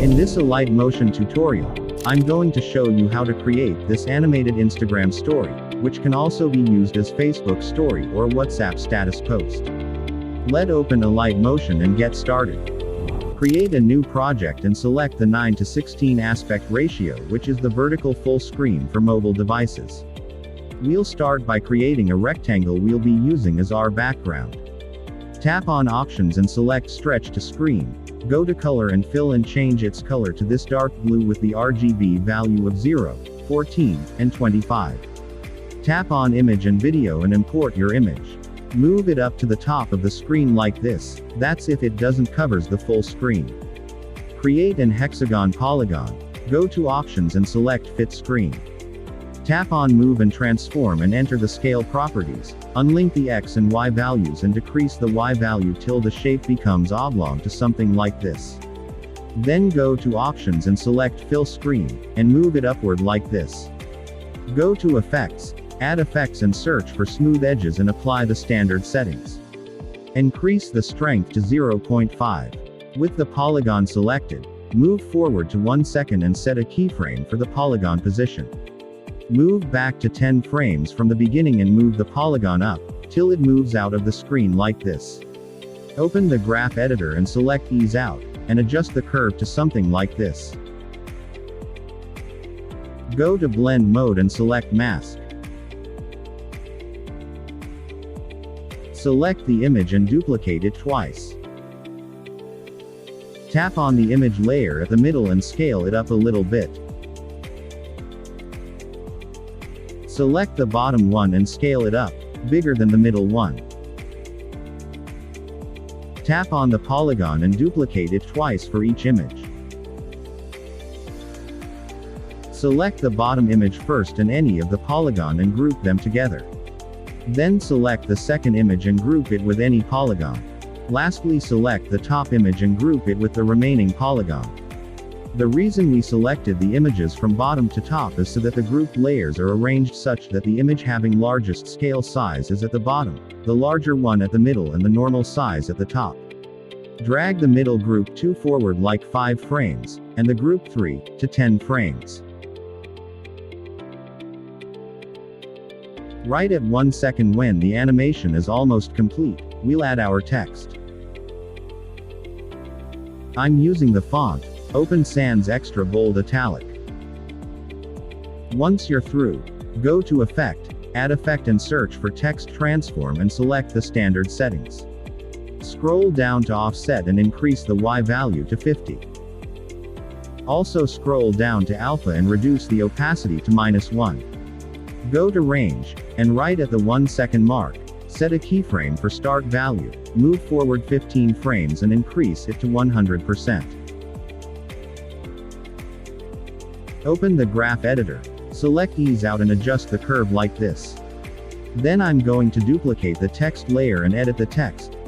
In this Alight motion tutorial, I'm going to show you how to create this animated Instagram story, which can also be used as Facebook story or WhatsApp status post. Let's open Alight motion and get started. Create a new project and select the 9:16 aspect ratio, which is the vertical full screen for mobile devices. We'll start by creating a rectangle we'll be using as our background. Tap on Options and select Stretch to Screen. Go to Color and Fill and change its color to this dark blue with the RGB value of 0, 14, and 25. Tap on Image and Video and import your image. Move it up to the top of the screen like this, that's if it doesn't covers the full screen. Create an hexagon polygon. Go to Options and select Fit Screen. Tap on Move and Transform and enter the scale properties. Unlink the X and Y values and decrease the Y value till the shape becomes oblong to something like this. Then go to Options and select Fill Screen, and move it upward like this. Go to Effects, add Effects and search for Smooth Edges and apply the standard settings. Increase the strength to 0.5. With the polygon selected, move forward to 1 second and set a keyframe for the polygon position. Move back to 10 frames from the beginning and move the polygon up, till it moves out of the screen like this. Open the graph editor and select Ease Out, and adjust the curve to something like this. Go to Blend Mode and select Mask. Select the image and duplicate it twice. Tap on the image layer at the middle and scale it up a little bit. Select the bottom one and scale it up, bigger than the middle one. Tap on the polygon and duplicate it twice for each image. Select the bottom image first and any of the polygon and group them together. Then select the second image and group it with any polygon. Lastly, select the top image and group it with the remaining polygon. The reason we selected the images from bottom to top is so that the grouped layers are arranged such that the image having largest scale size is at the bottom, the larger one at the middle and the normal size at the top. Drag the middle group 2 forward like 5 frames, and the group 3 to 10 frames. Right at 1 second when the animation is almost complete, we'll add our text. I'm using the font Open Sans Extra Bold Italic. Once you're through, go to Effect, add Effect and search for Text Transform and select the standard settings. Scroll down to Offset and increase the Y value to 50. Also scroll down to Alpha and reduce the opacity to -1. Go to Range, and right at the 1 second mark, set a keyframe for start value, move forward 15 frames and increase it to 100%. Open the graph editor, select Ease Out and adjust the curve like this. Then I'm going to duplicate the text layer and edit the text.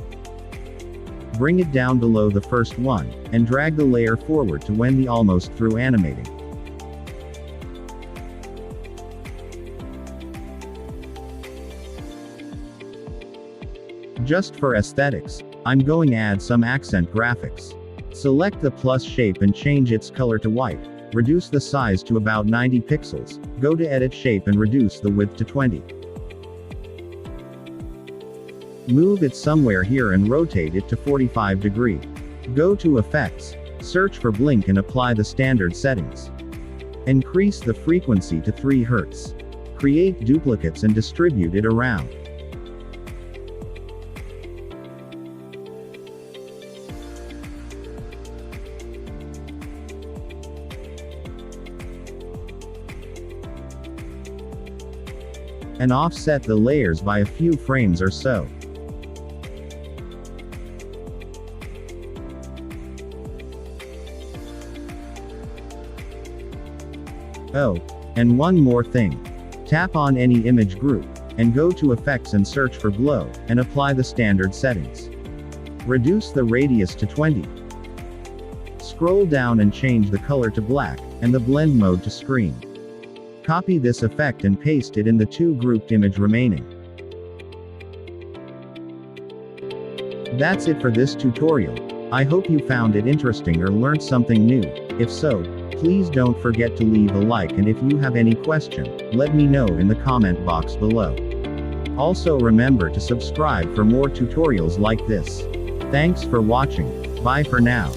Bring it down below the first one, and drag the layer forward to when the almost through animating. Just for aesthetics, I'm going to add some accent graphics. Select the plus shape and change its color to white. Reduce the size to about 90 pixels, go to Edit Shape and reduce the width to 20. Move it somewhere here and rotate it to 45 degrees. Go to Effects, search for Blink and apply the standard settings. Increase the frequency to 3 Hz. Create duplicates and distribute it around. And offset the layers by a few frames or so. Oh, and one more thing. Tap on any image group, and go to Effects and search for Glow, and apply the standard settings. Reduce the radius to 20. Scroll down and change the color to black, and the blend mode to screen. Copy this effect and paste it in the 2 grouped image remaining. That's it for this tutorial. I hope you found it interesting or learned something new. If so, please don't forget to leave a like, and if you have any question, let me know in the comment box below. Also remember to subscribe for more tutorials like this. Thanks for watching. Bye for now.